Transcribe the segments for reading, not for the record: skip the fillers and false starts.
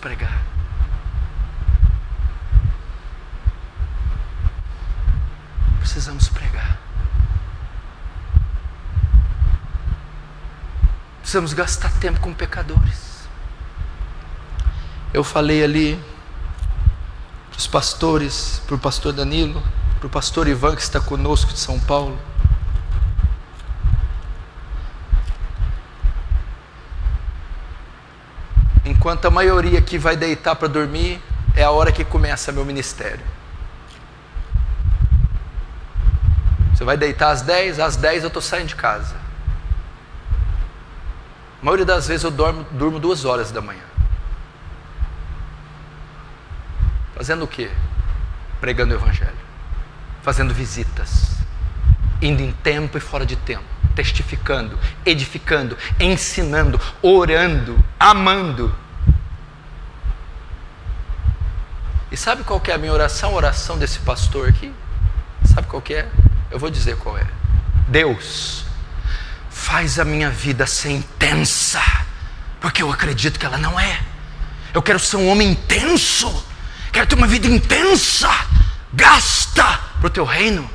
pregar. Precisamos pregar. Precisamos gastar tempo com pecadores. Eu falei ali para os pastores, para o pastor Danilo, para o pastor Ivan que está conosco de São Paulo. Enquanto a maioria aqui vai deitar para dormir, é a hora que começa meu ministério. Você vai deitar às 10 eu estou saindo de casa. A maioria das vezes eu durmo 2 horas da manhã. Fazendo o quê? Pregando o Evangelho, fazendo visitas, indo em tempo e fora de tempo, testificando, edificando, ensinando, orando, amando. E sabe qual que é a minha oração? A oração desse pastor aqui? Sabe qual que é? Eu vou dizer qual é. Deus, faz a minha vida ser intensa, porque eu acredito que ela não é. Eu quero ser um homem intenso, quero ter uma vida intensa. Gasta para o teu reino.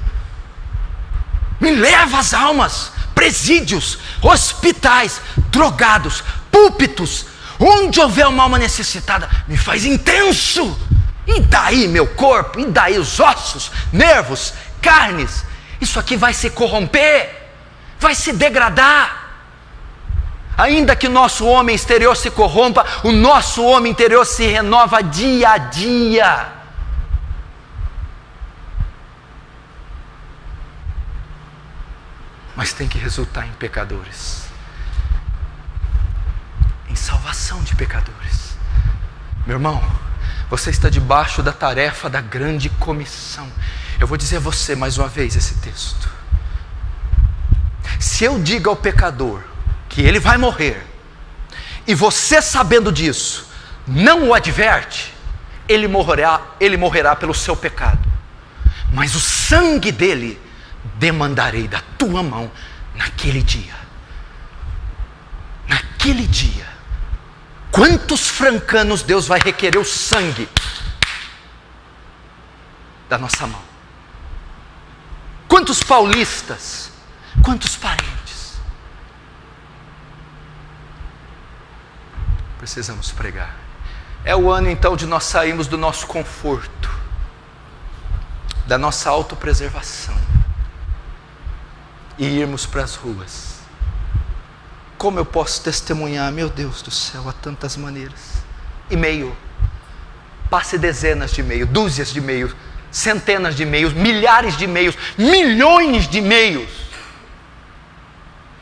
Me leva às almas, presídios, hospitais, drogados, púlpitos, onde houver uma alma necessitada, me faz intenso. E daí meu corpo, e daí os ossos, nervos, carnes, isso aqui vai se corromper, vai se degradar. Ainda que o nosso homem exterior se corrompa, o nosso homem interior se renova dia a dia. Mas tem que resultar em pecadores, em salvação de pecadores. Meu irmão, você está debaixo da tarefa da grande comissão. Eu vou dizer a você mais uma vez esse texto. Se eu digo ao pecador que ele vai morrer, e você sabendo disso, não o adverte, ele morrerá pelo seu pecado, mas o sangue dele demandarei da tua mão naquele dia. Naquele dia, quantos francanos Deus vai requerer o sangue da nossa mão? Quantos paulistas? Quantos parentes? Precisamos pregar. É o ano então de nós sairmos do nosso conforto, da nossa autopreservação, e irmos para as ruas. Como eu posso testemunhar, meu Deus do céu, há tantas maneiras. E-mail, passe dezenas de e-mails, dúzias de e-mails, centenas de e-mails, milhares de e-mails, milhões de e-mails.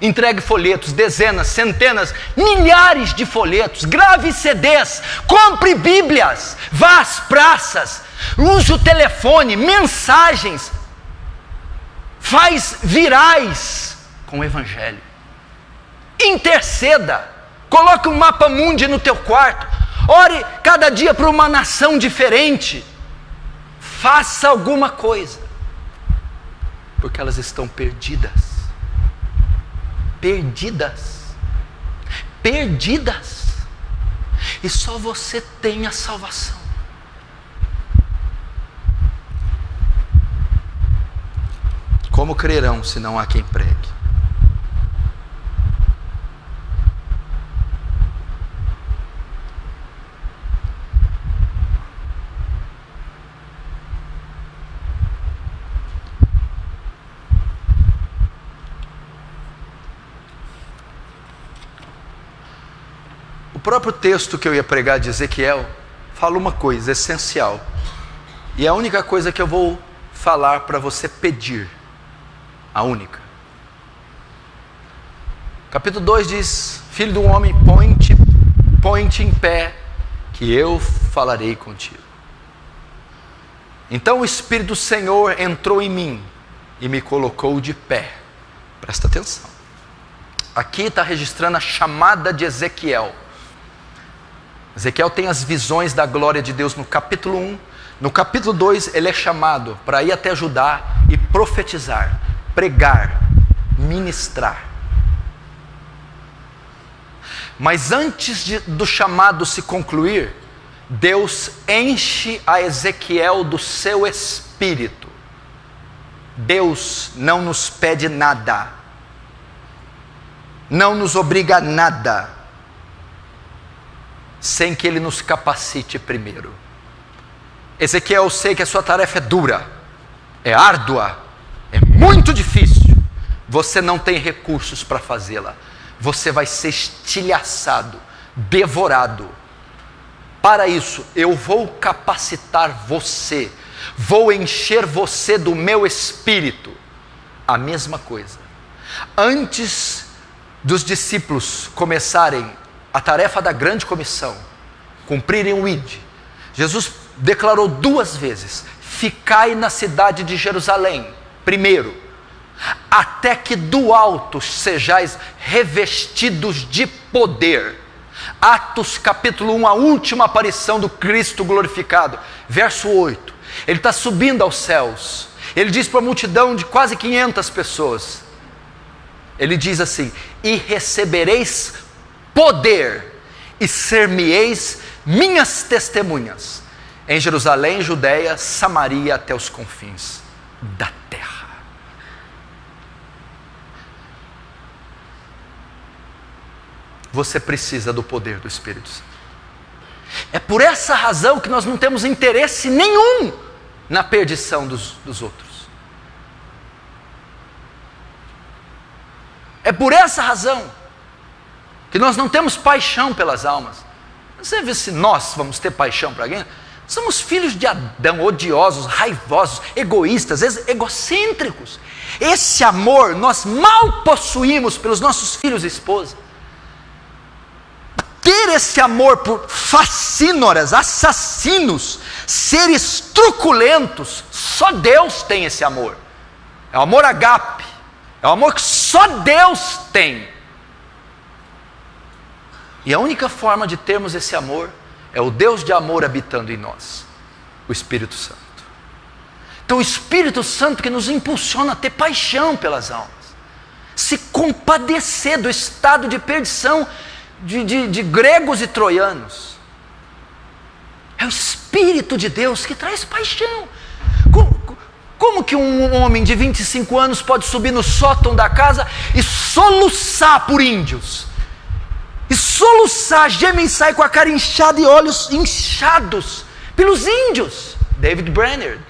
Entregue folhetos, dezenas, centenas, milhares de folhetos, grave CDs, compre bíblias, vá às praças, use o telefone, mensagens, faz virais com o Evangelho. Interceda, coloque um mapa mundi no teu quarto, ore cada dia para uma nação diferente, faça alguma coisa, porque elas estão perdidas, e só você tem a salvação. Como crerão se não há quem pregue? O próprio texto que eu ia pregar de Ezequiel fala uma coisa essencial, e é a única coisa que eu vou falar para você pedir. A única. Capítulo 2 diz: Filho do homem, põe-te em pé, que eu falarei contigo. Então o Espírito do Senhor entrou em mim e me colocou de pé. Presta atenção. Aqui está registrando a chamada de Ezequiel. Ezequiel tem as visões da glória de Deus no capítulo 1. No capítulo 2 ele é chamado para ir até Judá e profetizar, pregar, ministrar. Mas antes do chamado se concluir, Deus enche a Ezequiel do seu espírito. Deus não nos pede nada, não nos obriga a nada, sem que Ele nos capacite primeiro. Ezequiel, eu sei que a sua tarefa é dura, é árdua, é muito difícil, você não tem recursos para fazê-la, você vai ser estilhaçado, devorado. Para isso, eu vou capacitar você, vou encher você do meu espírito. A mesma coisa. Antes dos discípulos começarem a tarefa da grande comissão, cumprirem o ID, Jesus declarou 2 vezes: ficai na cidade de Jerusalém, primeiro, até que do alto sejais revestidos de poder. Atos capítulo 1, a última aparição do Cristo glorificado, verso 8, ele está subindo aos céus, ele diz para a multidão de quase 500 pessoas, ele diz assim: e recebereis poder, e ser-me-eis minhas testemunhas, em Jerusalém, Judeia, Samaria, até os confins da terra. Você precisa do poder do Espírito Santo. É por essa razão que nós não temos interesse nenhum na perdição dos outros. É por essa razão que nós não temos paixão pelas almas. Você vê se nós vamos ter paixão para alguém? Somos filhos de Adão, odiosos, raivosos, egoístas, egocêntricos. Esse amor nós mal possuímos pelos nossos filhos e esposas. Ter esse amor por facínoras, assassinos, seres truculentos, só Deus tem esse amor. É o amor agape, é o amor que só Deus tem. E a única forma de termos esse amor é o Deus de amor habitando em nós, o Espírito Santo. Então o Espírito Santo que nos impulsiona a ter paixão pelas almas, se compadecer do estado de perdição de gregos e troianos. É o Espírito de Deus que traz paixão. Como que um homem de 25 anos pode subir no sótão da casa e soluçar por índios? E soluçar, gemer e sair com a cara inchada e olhos inchados pelos índios? David Brainerd.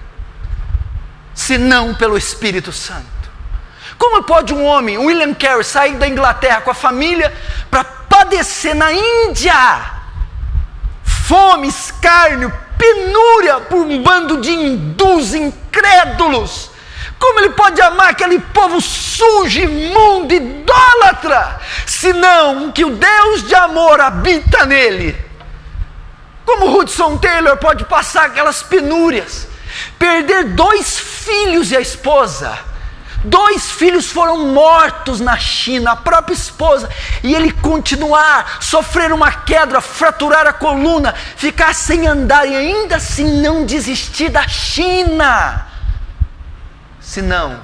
Se não pelo Espírito Santo. Como pode um homem, William Carey, sair da Inglaterra com a família para padecer na Índia fome, escárnio, penúria por um bando de hindus incrédulos? Como ele pode amar aquele povo sujo, imundo, idólatra, senão que o Deus de amor habita nele? Como Hudson Taylor pode passar aquelas penúrias, perder 2 filhos e a esposa? 2 filhos foram mortos na China, a própria esposa, e ele continuar, sofrer uma queda, fraturar a coluna, ficar sem andar e ainda assim não desistir da China, senão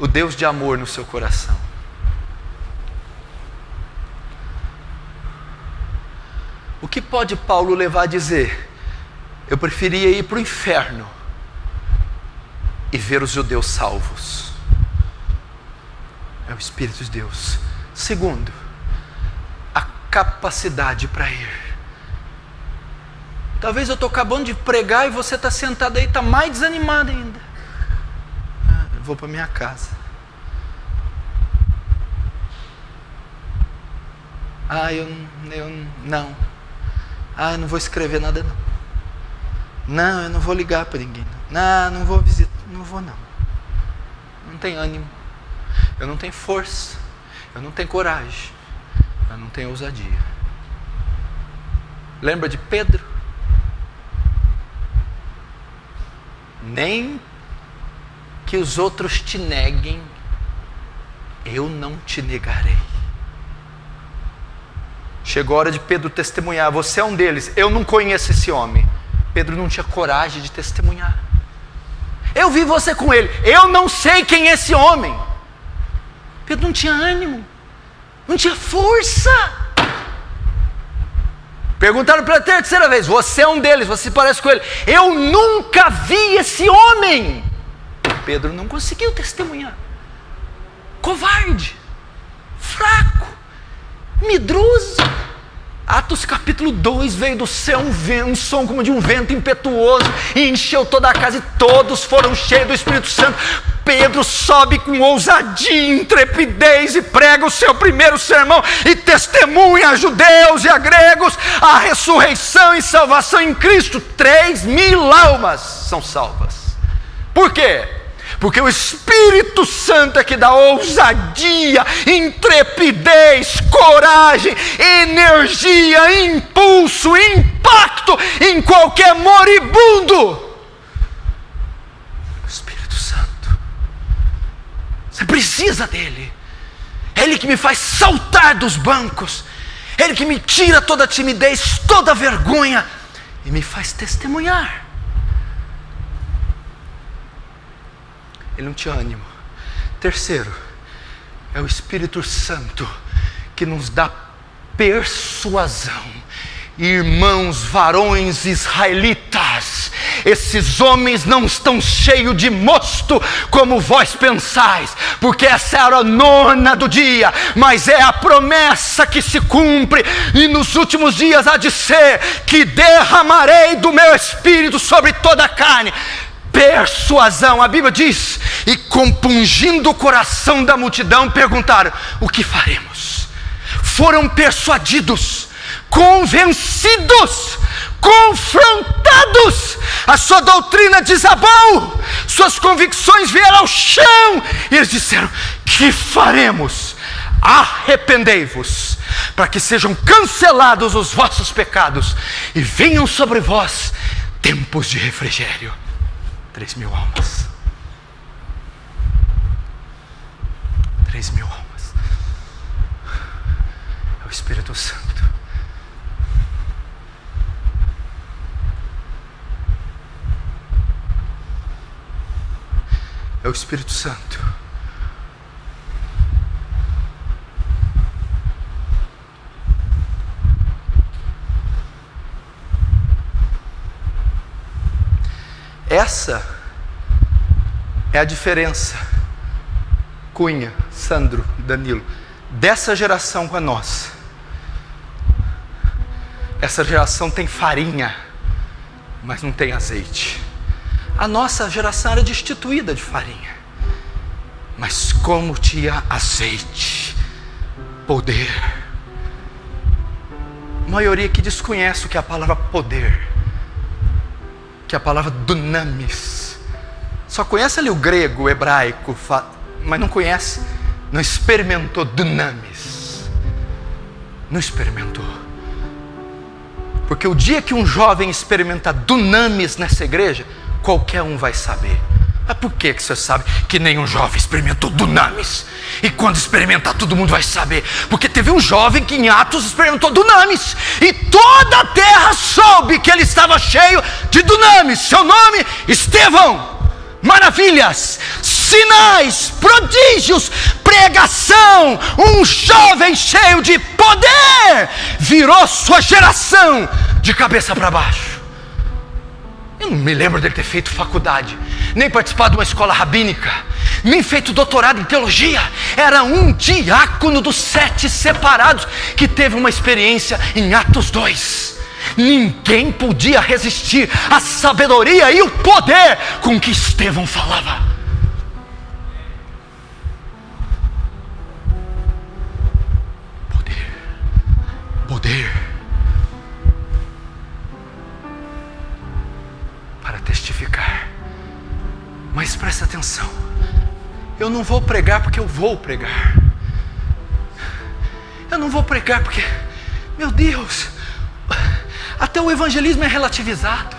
o Deus de amor no seu coração. O que pode Paulo levar a dizer: eu preferia ir para o inferno e ver os judeus salvos? É o Espírito de Deus. Segundo, a capacidade para ir. Talvez eu estou acabando de pregar e você está sentado aí, está mais desanimado ainda. Eu vou para minha casa. Não. Eu não vou escrever nada não. Não, eu não vou ligar para ninguém. Não vou visitar. Não vou não. Não tenho ânimo. Eu não tenho força. Eu não tenho coragem. Eu não tenho ousadia. Lembra de Pedro? Nem que os outros te neguem, eu não te negarei. Chegou a hora de Pedro testemunhar. Você é um deles. Eu não conheço esse homem. Pedro não tinha coragem de testemunhar. Eu vi você com ele. Eu não sei quem é esse homem. Pedro não tinha ânimo. Não tinha força. Perguntaram pela terceira vez: você é um deles, você parece com ele. Eu nunca vi esse homem. Pedro não conseguiu testemunhar. Covarde, fraco, medroso. Atos capítulo 2, veio do céu um som como de um vento impetuoso e encheu toda a casa, e todos foram cheios do Espírito Santo. Pedro sobe com ousadia e intrepidez e prega o seu primeiro sermão e testemunha a judeus e a gregos a ressurreição e salvação em Cristo. 3.000 almas são salvas. Por quê? Porque o Espírito Santo é que dá ousadia, intrepidez, coragem, energia, impulso, impacto em qualquer moribundo. O Espírito Santo, você precisa dele. É ele que me faz saltar dos bancos, é ele que me tira toda a timidez, toda a vergonha e me faz testemunhar. Ele não tinha ânimo. Terceiro, é o Espírito Santo que nos dá persuasão. Irmãos, varões israelitas, esses homens não estão cheios de mosto como vós pensais, porque essa é a hora nona do dia, mas é a promessa que se cumpre, e nos últimos dias há de ser que derramarei do meu Espírito sobre toda a carne. Persuasão, a Bíblia diz: e compungindo o coração da multidão, perguntaram: o que faremos? Foram persuadidos, convencidos, confrontados. A sua doutrina desabou, suas convicções vieram ao chão, e eles disseram: que faremos? Arrependei-vos, para que sejam cancelados os vossos pecados e venham sobre vós tempos de refrigério. 3.000 almas. 3.000 almas. É o Espírito Santo. É o Espírito Santo. Essa é a diferença, Cunha, Sandro, Danilo, dessa geração com a nossa. Essa geração tem farinha, mas não tem azeite. A nossa geração era destituída de farinha, mas como tinha azeite, poder. A maioria que desconhece o que é a palavra poder, que é a palavra dunamis. Só conhece ali o grego, o hebraico, mas não conhece, não experimentou dunamis. Não experimentou. Porque o dia que um jovem experimenta dunamis nessa igreja, qualquer um vai saber. Mas por que você sabe que nenhum jovem experimentou dunamis? E quando experimentar, todo mundo vai saber. Porque teve um jovem que em Atos experimentou dunamis, e toda a terra soube que ele estava cheio de dunamis. Seu nome, Estevão. Maravilhas, sinais, prodígios, pregação. Um jovem cheio de poder virou sua geração de cabeça para baixo. Eu não me lembro dele ter feito faculdade, nem participado de uma escola rabínica, nem feito doutorado em teologia. Era um diácono dos 7 separados que teve uma experiência em Atos 2. Ninguém podia resistir à sabedoria e o poder com que Estevão falava. Poder para testificar. Mas presta atenção, eu não vou pregar porque eu vou pregar. Eu não vou pregar porque, meu Deus, até o evangelismo é relativizado,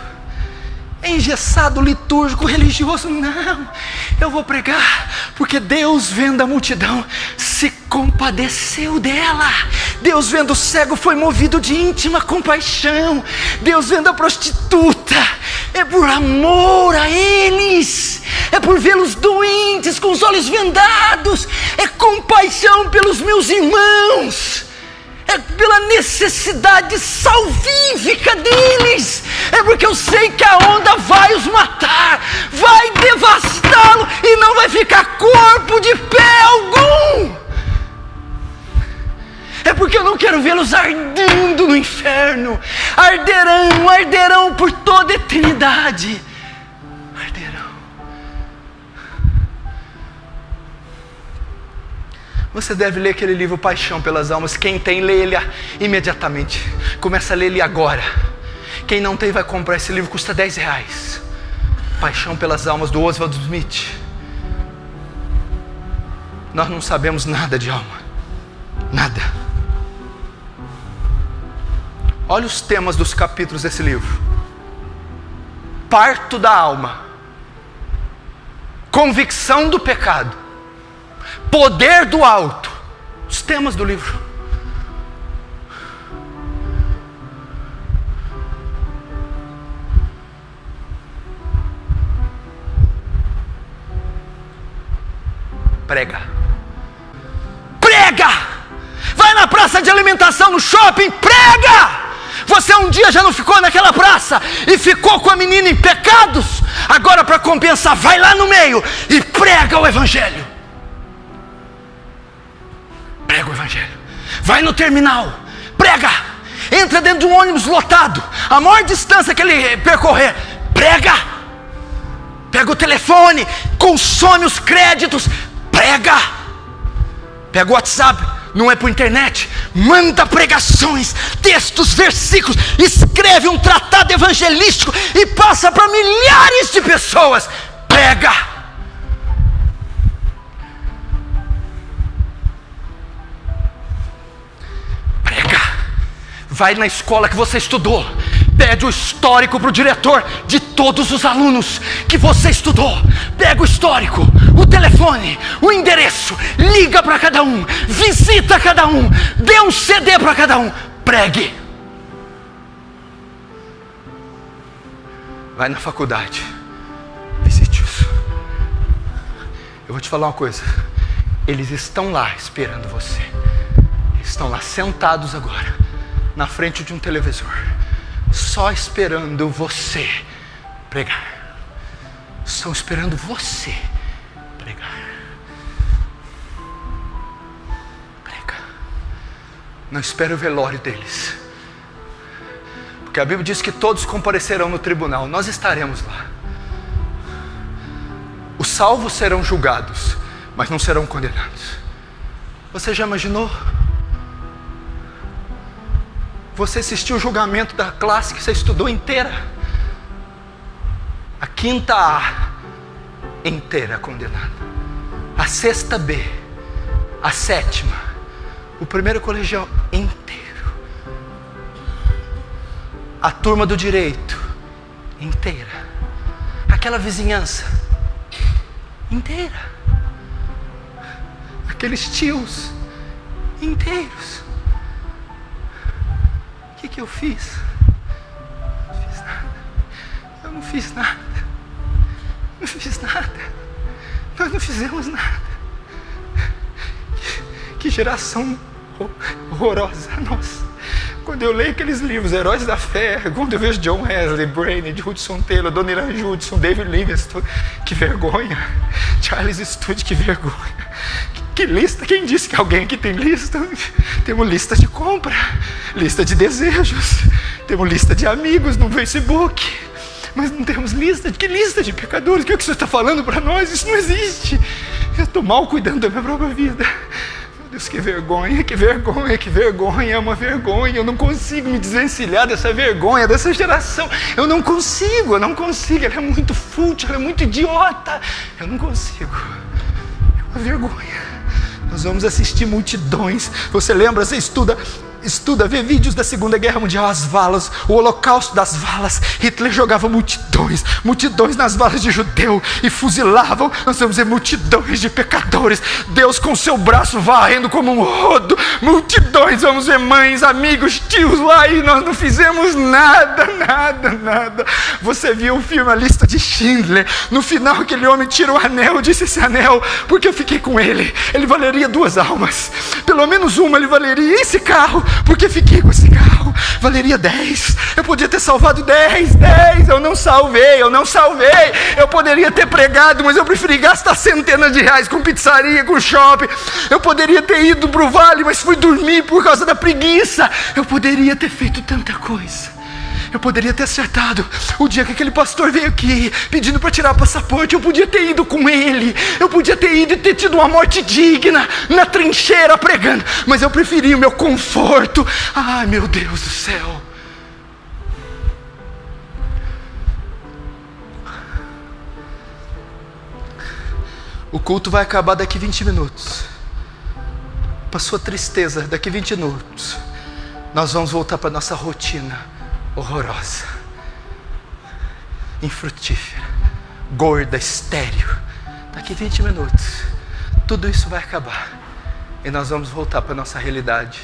é engessado, litúrgico, religioso. Não, eu vou pregar porque Deus, vendo a multidão, se compadeceu dela. Deus, vendo o cego, foi movido de íntima compaixão. Deus, vendo a prostituta, é por amor a eles, é por vê-los doentes com os olhos vendados, é compaixão pelos meus irmãos, é pela necessidade salvífica deles, é porque eu sei que a onda vai os matar, vai devastá-lo e não vai ficar corpo de pé algum. É porque eu não quero vê-los ardendo no inferno. Arderão por toda a eternidade. Arderão. Você deve ler aquele livro Paixão pelas Almas. Quem tem, lê ele imediatamente. Começa a ler ele agora. Quem não tem vai comprar esse livro, custa R$10. Paixão pelas Almas, do Oswald Smith. Nós não sabemos nada de alma. Nada. Olha os temas dos capítulos desse livro: parto da alma, convicção do pecado, poder do alto. Os temas do livro. Prega. Prega! Vai na praça de alimentação, no shopping, prega! Você um dia já não ficou naquela praça e ficou com a menina em pecados? Agora, para compensar, vai lá no meio e prega o Evangelho. Prega o Evangelho. Vai no terminal, prega. Entra dentro de um ônibus lotado, a maior distância que ele percorrer, prega. Pega o telefone, consome os créditos, prega. Pega o WhatsApp, não é por internet, manda pregações, textos, versículos, escreve um tratado evangelístico e passa para milhares de pessoas. Prega. Prega. Vai na escola que você estudou, pede o histórico para o diretor de todos os alunos que você estudou. Pega o histórico, o telefone, o endereço, liga para cada um, visita cada um, dê um CD para cada um. Pregue. Vai na faculdade, visite isso. Eu vou te falar uma coisa: eles estão lá esperando você. Eles estão lá sentados agora, na frente de um televisor, só esperando você pregar. Estão esperando você pregar. Prega. Não espere o velório deles, porque a Bíblia diz que todos comparecerão no tribunal. Nós estaremos lá. Os salvos serão julgados, mas não serão condenados. Você já imaginou? Você assistiu o julgamento da classe que você estudou inteira? A quinta A inteira condenada, a sexta B, a sétima, o primeiro colegial inteiro, a turma do direito inteira, aquela vizinhança inteira, aqueles tios inteiros. O que eu fiz? Não fiz nada. Eu não fiz nada. Não fiz nada. Nós não fizemos nada. Que geração horrorosa, nossa. Quando eu leio aqueles livros, Heróis da Fé, quando eu vejo John Wesley, Brainerd, Hudson Taylor, Adoniram Judson, David Livingstone, que vergonha. Charles Stewart, que vergonha. Que lista? Quem disse que alguém aqui tem lista? Temos lista de compra, lista de desejos, temos lista de amigos no Facebook, mas não temos lista. Que lista de pecadores? O que você está falando para nós? Isso não existe. Eu estou mal cuidando da minha própria vida. Meu Deus, que vergonha, que vergonha, que vergonha. É uma vergonha. Eu não consigo me desvencilhar dessa vergonha, dessa geração. Eu não consigo. Ela é muito fútil, ela é muito idiota. Eu não consigo. É uma vergonha. Nós vamos assistir multidões. Você lembra, você estuda, vê vídeos da Segunda Guerra Mundial, as valas, o holocausto das valas. Hitler jogava multidões nas valas de judeu e fuzilavam. Nós vamos ver multidões de pecadores, Deus com seu braço varrendo como um rodo, multidões. Vamos ver mães, amigos, tios lá, e nós não fizemos nada. Você viu o filme A Lista de Schindler? No final aquele homem tira o anel. Eu disse: esse anel, porque eu fiquei com ele valeria 2 almas, pelo menos uma ele valeria. Esse carro, porque fiquei com esse carro. Valeria 10, eu podia ter salvado 10, eu não salvei. Eu poderia ter pregado, mas eu preferi gastar centenas de reais com pizzaria, com shopping. Eu poderia ter ido para o vale, mas fui dormir por causa da preguiça. Eu poderia ter feito tanta coisa. Eu poderia ter acertado o dia que aquele pastor veio aqui pedindo para tirar passaporte. Eu podia ter ido com ele. Eu podia ter ido e ter tido uma morte digna na trincheira pregando. Mas eu preferi o meu conforto. Ai, meu Deus do céu. O culto vai acabar daqui 20 minutos. Para sua tristeza, daqui 20 minutos nós vamos voltar para nossa rotina horrorosa, infrutífera, gorda, estéril. Daqui 20 minutos tudo isso vai acabar e nós vamos voltar para a nossa realidade.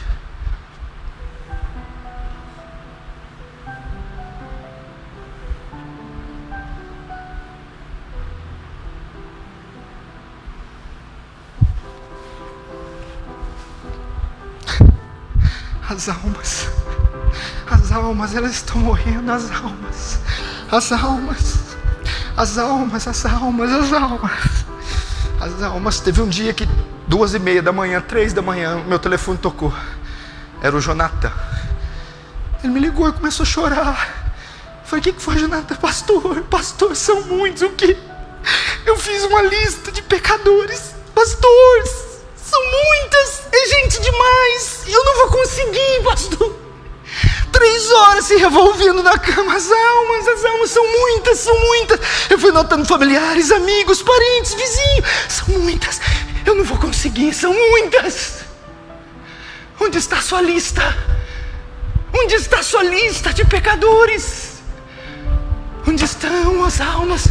As almas, elas estão morrendo, as almas. Teve um dia que 2:30 da manhã, 3 da manhã, meu telefone tocou. Era o Jonathan. Ele me ligou e começou a chorar. Eu falei, o que foi, Jonathan? Pastor, são muitos. O quê? Eu fiz uma lista de pecadores. Pastor, são muitas. É gente demais. E eu não vou conseguir, pastor. 3 horas se revolvendo na cama. As almas são muitas. Eu fui notando familiares, amigos, parentes, vizinhos. São muitas. Eu não vou conseguir, são muitas. Onde está a sua lista? Onde está a sua lista de pecadores? Onde estão as almas?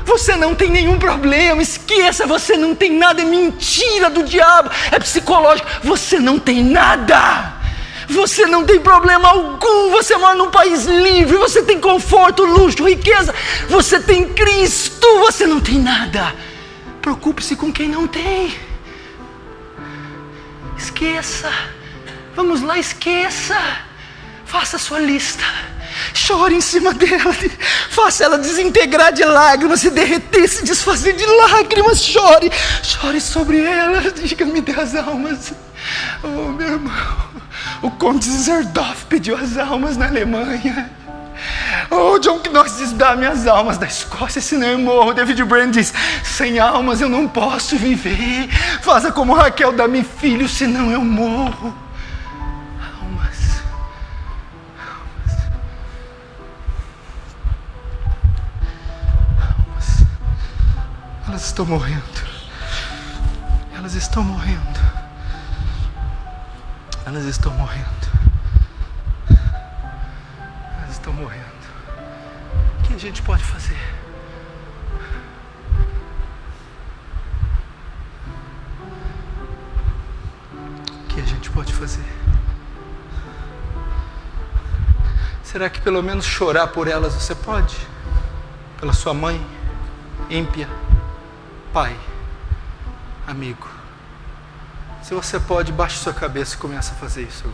Você não tem nenhum problema, esqueça, você não tem nada, é mentira do diabo, é psicológico, você não tem nada. Você não tem problema algum, você mora num país livre, você tem conforto, luxo, riqueza, você tem Cristo, você não tem nada. Preocupe-se com quem não tem. Esqueça, vamos lá, esqueça. Faça a sua lista, chore em cima dela, faça ela desintegrar de lágrimas, se derreter, se desfazer de lágrimas, chore sobre ela, diga, me dê as almas. Oh, meu irmão, o Conde Zerdorf pediu as almas na Alemanha. Oh, John Knox diz, dá minhas almas da Escócia, senão eu morro. David Brand diz, sem almas eu não posso viver. Faça como Raquel, dá-me filhos, senão eu morro. Elas estão morrendo. Elas estão morrendo. Elas estão morrendo. Elas estão morrendo. O que a gente pode fazer? O que a gente pode fazer? Será que pelo menos chorar por elas você pode? Pela sua mãe ímpia? Pai, amigo, se você pode, baixe sua cabeça e comece a fazer isso.